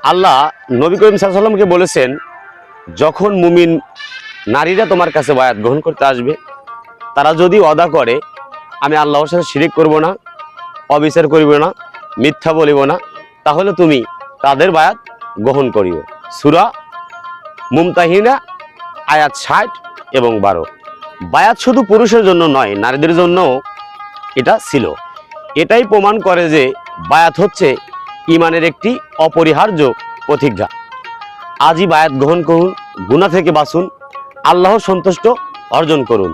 আল্লাহ নবী করিম সাল্লাল্লাহু আলাইহি ওয়াসাল্লামকে বলেছেন, যখন মুমিন নারীরা তোমার কাছে বায়াত গ্রহণ করতে আসবে, তারা যদি ওয়াদা করে আমি আল্লাহর সাথে শিরিক করব না, অবিচার করিব না, মিথ্যা বলিব না, তাহলে তুমি তাদের বায়াত গ্রহণ করিও। সূরা মুমতাহিনা আয়াত 60 এবং 12। বায়াত শুধু পুরুষের জন্য নয়, নারীদের জন্যও এটা ছিল। এটাই প্রমাণ করে যে বায়াত হচ্ছে ঈমানের একটি অপরিহার্য প্রতিজ্ঞা। আজই বায়াত গ্রহণ করুন, গুনাহ থেকে বাঁচুন, আল্লাহর সন্তুষ্ট অর্জন করুন।